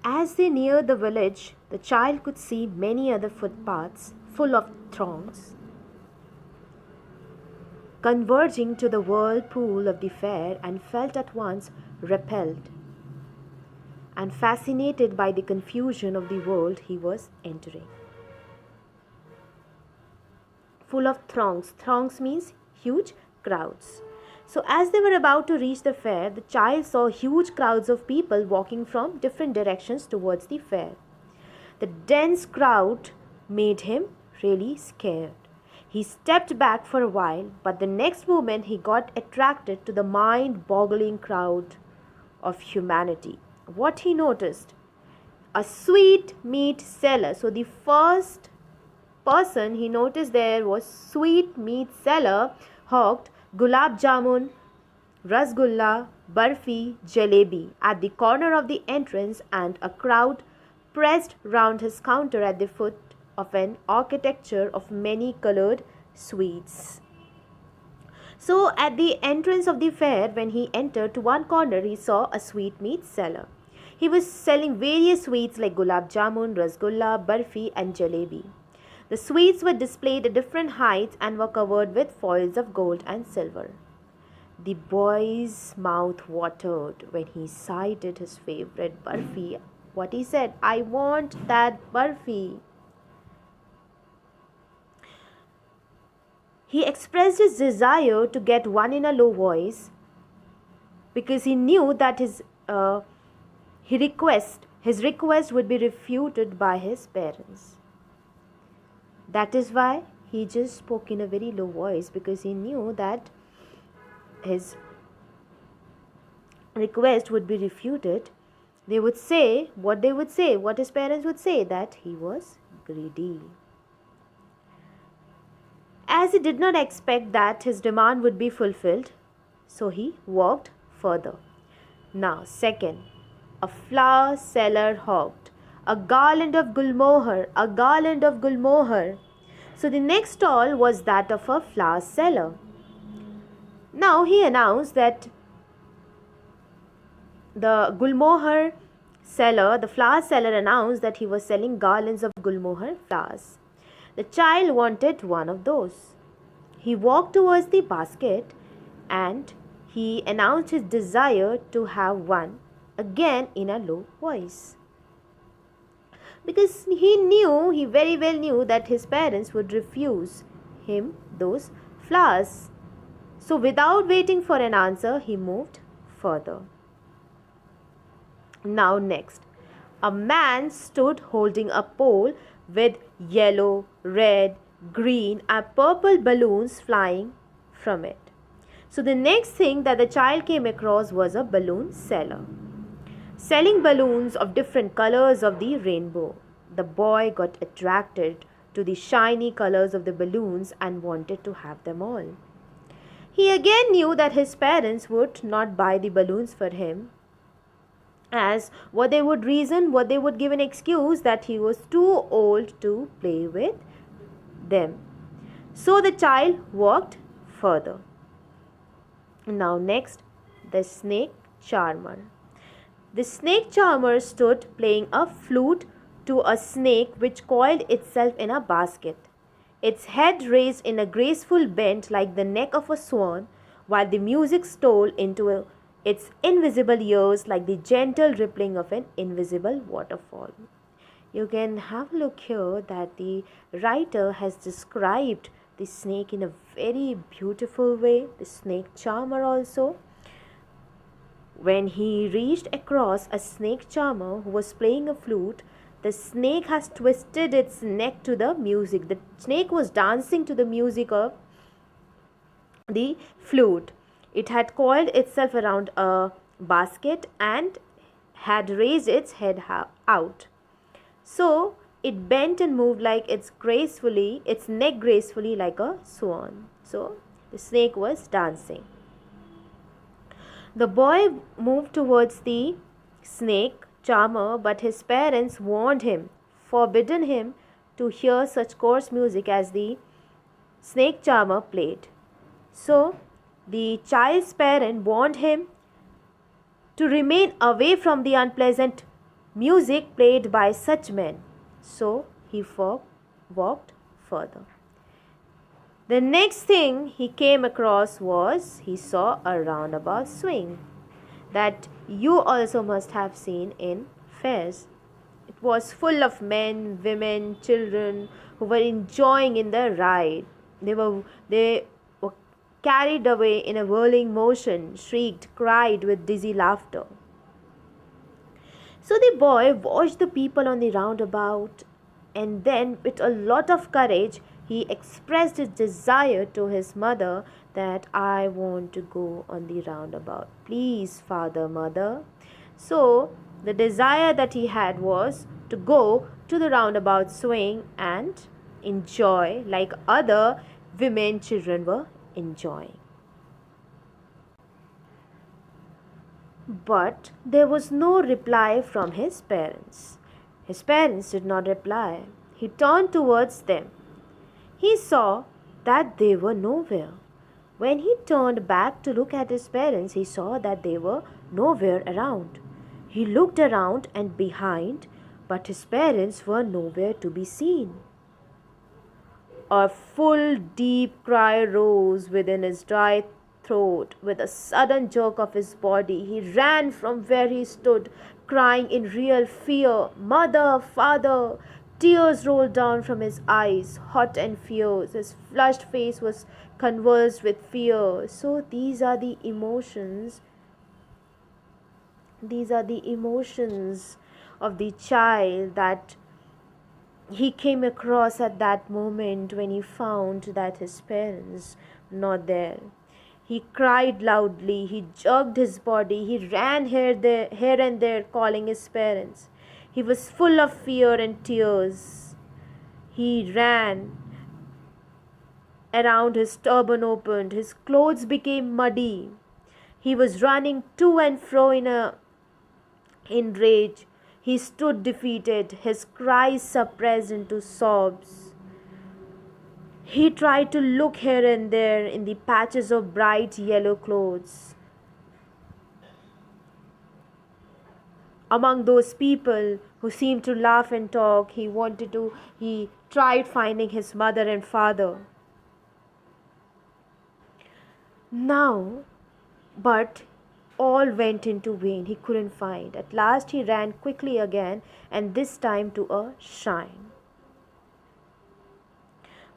As they neared the village, the child could see many other footpaths full of throngs converging to the whirlpool of the fair, and felt at once repelled and fascinated by the confusion of the world he was entering. Full of throngs. Throngs means huge crowds. So, as they were about to reach the fair, the child saw huge crowds of people walking from different directions towards the fair. The dense crowd made him really scared. He stepped back for a while, but the next moment he got attracted to the mind boggling crowd of humanity. What he noticed? A sweet meat seller. So, the first person he noticed there was sweet meat seller hawked gulab jamun, rasgulla, barfi, jalebi at the corner of the entrance, and a crowd pressed round his counter at the foot of an architecture of many colored sweets. So, at the entrance of the fair, when he entered to one corner, he saw a sweetmeat seller. He was selling various sweets like gulab jamun, rasgulla, barfi, and jalebi. The sweets were displayed at different heights and were covered with foils of gold and silver. The boy's mouth watered when he sighted his favorite barfi. What he said, I want that barfi. He expressed his desire to get one in a low voice because he knew that his request would be refuted by his parents. That is why he just spoke in a very low voice, because he knew that his request would be refuted. They would say what they would say, what his parents would say, that he was greedy. As he did not expect that his demand would be fulfilled, so he walked further. Now, second, a flower seller hawked a garland of gulmohar, a garland of gulmohar. So the next stall was that of a flower seller. Now he announced that the gulmohar seller, the flower seller announced that he was selling garlands of gulmohar flowers. The child wanted one of those. He walked towards the basket and he announced his desire to have one, again in a low voice. Because he very well knew that his parents would refuse him those flowers. So without waiting for an answer, he moved further. Now next, a man stood holding a pole with yellow, red, green and purple balloons flying from it. So the next thing that the child came across was a balloon seller, selling balloons of different colors of the rainbow. The boy got attracted to the shiny colors of the balloons and wanted to have them all. He again knew that his parents would not buy the balloons for him, as what they would give an excuse that he was too old to play with them. So the child walked further. Now next, the snake charmer. The snake charmer stood playing a flute to a snake which coiled itself in a basket, its head raised in a graceful bend like the neck of a swan, while the music stole into its invisible ears like the gentle rippling of an invisible waterfall. You can have a look here that the writer has described the snake in a very beautiful way, the snake charmer also. When he reached across a snake charmer who was playing a flute, the snake has twisted its neck to the music. The snake was dancing to the music of the flute. It had coiled itself around a basket and had raised its head out. So it bent and moved its neck gracefully like a swan. So the snake was dancing. The boy moved towards the snake charmer, but his parents warned him, forbidden him to hear such coarse music as the snake charmer played. So the child's parent warned him to remain away from the unpleasant music played by such men. So he walked further. The next thing he came across was he saw a roundabout swing that you also must have seen in fairs. It was full of men, women, children who were enjoying in the ride. They were carried away in a whirling motion, shrieked, cried with dizzy laughter. So the boy watched the people on the roundabout, and then, with a lot of courage, he expressed his desire to his mother that I want to go on the roundabout. Please, father, mother. So the desire that he had was to go to the roundabout swing and enjoy like other women, children were enjoying. But there was no reply from his parents. His parents did not reply. He turned towards them. He saw that they were nowhere. When he turned back to look at his parents, he saw that they were nowhere around. He looked around and behind, but his parents were nowhere to be seen. A full deep cry rose within his dry throat. With a sudden jerk of his body, he ran from where he stood, crying in real fear, Mother, Father! Tears rolled down from his eyes, hot and fierce. His flushed face was convulsed with fear. So these are the emotions of the child that he came across at that moment when he found that his parents were not there. He cried loudly, he jerked his body, he ran here and there calling his parents. He was full of fear and tears. He ran around, his turban opened, his clothes became muddy. He was running to and fro in rage. He stood defeated, his cries suppressed into sobs. He tried to look here and there in the patches of bright yellow clothes. Among those people who seemed to laugh and talk, he tried finding his mother and father. Now, but all went into vain. He couldn't find. At last he ran quickly again, and this time to a shrine,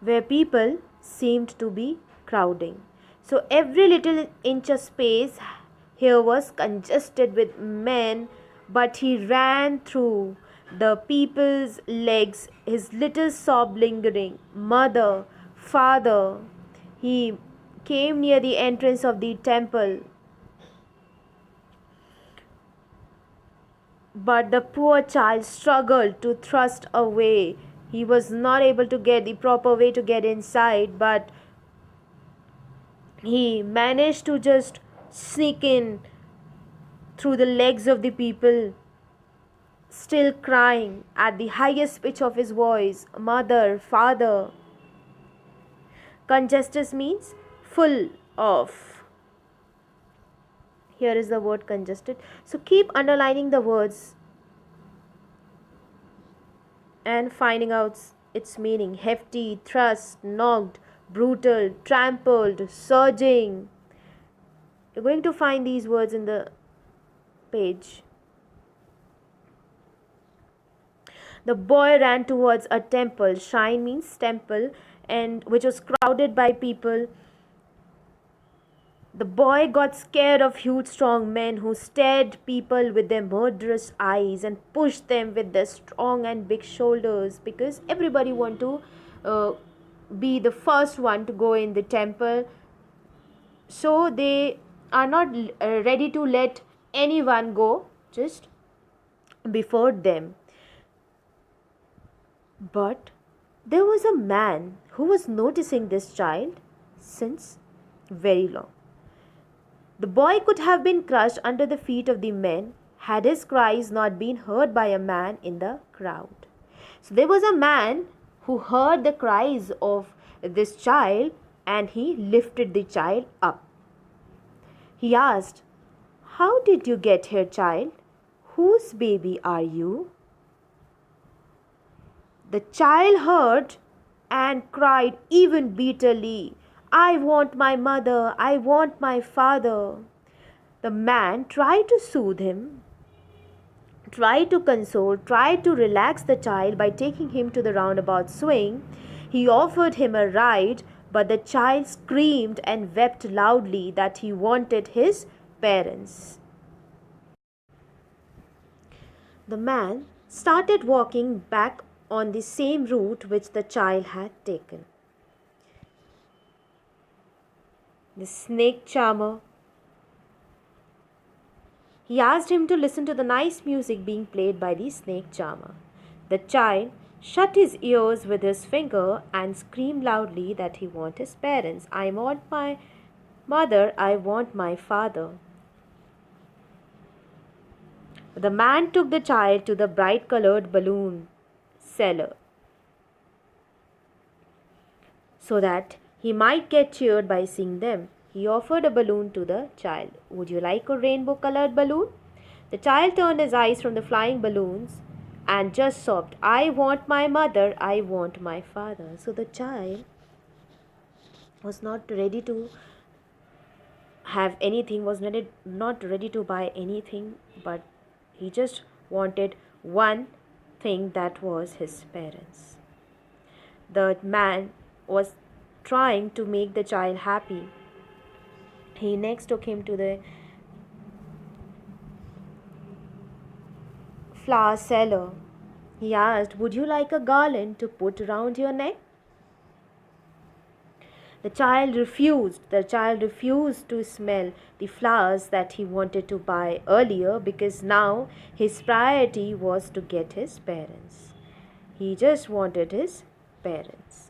where people seemed to be crowding. So every little inch of space here was congested with men, but he ran through the people's legs, his little sob lingering. Mother, father. He came near the entrance of the temple. But the poor child struggled to thrust away. He was not able to get the proper way to get inside, but he managed to just sneak in through the legs of the people, still crying at the highest pitch of his voice, Mother, Father. Congested means full of. Here is the word congested. So keep underlining the words and finding out its meaning. Hefty, thrust, knocked, brutal, trampled, surging. You're going to find these words in the page. The boy ran towards a temple. Shrine means temple, and which was crowded by people. The boy got scared of huge strong men who stared people with their murderous eyes and pushed them with their strong and big shoulders, because everybody want to be the first one to go in the temple. So they are not ready to let anyone go just before them. But there was a man who was noticing this child since very long. The boy could have been crushed under the feet of the men had his cries not been heard by a man in the crowd. So there was a man who heard the cries of this child, and he lifted the child up. He asked, "How did you get here, child? Whose baby are you? The child heard and cried even bitterly, I want my mother, I want my father. The man tried to soothe him, tried to console, tried to relax the child by taking him to the roundabout swing. He offered him a ride, but the child screamed and wept loudly that he wanted his parents. The man started walking back on the same route which the child had taken. The snake charmer, he asked him to listen to the nice music being played by the snake charmer. The child shut his ears with his finger and screamed loudly that he wanted his parents. I want my mother, I want my father. The man took the child to the bright colored balloon seller so that he might get cheered by seeing them. He offered a balloon to the child. Would you like a rainbow colored balloon? The child turned his eyes from the flying balloons and just sobbed, I want my mother, I want my father. So the child was not ready to have anything, was not ready to buy anything, but he just wanted one thing, that was his parents. The man was trying to make the child happy. He next took him to the flower seller. He asked, would you like a garland to put around your neck? The child refused. The child refused to smell the flowers that he wanted to buy earlier, because now his priority was to get his parents. He just wanted his parents.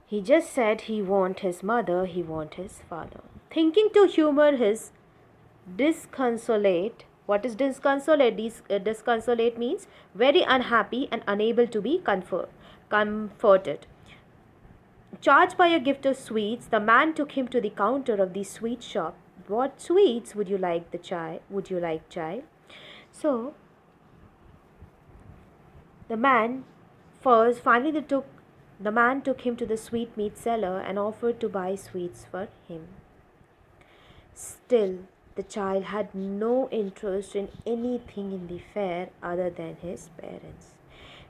He just said he want his mother, he want his father. Thinking to humor his disconsolate. What is disconsolate? Disconsolate means very unhappy and unable to be comforted. Charged by a gift of sweets, the man took him to the counter of the sweet shop. What sweets would you like, the child? Would you like, child? So the man the man took him to the sweetmeat seller and offered to buy sweets for him. Still, the child had no interest in anything in the fair other than his parents.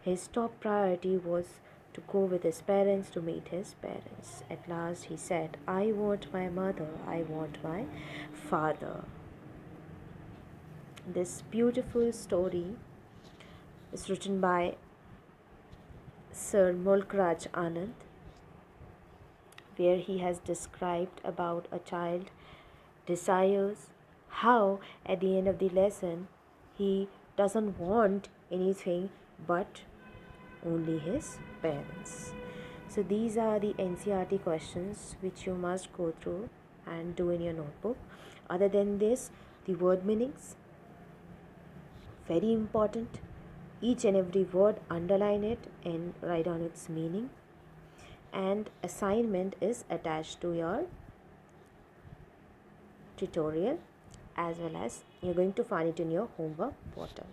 His top priority was to go with his parents, to meet his parents. At last he said, I want my mother, I want my father. This beautiful story is written by Sir Mulk Raj Anand, where he has described about a child desires, how at the end of the lesson he doesn't want anything but only his parents. So these are the NCERT questions which you must go through and do in your notebook. Other than this, the word meanings, very important. Each and every word, underline it and write down its meaning. And assignment is attached to your tutorial, as well as you're going to find it in your homework portal.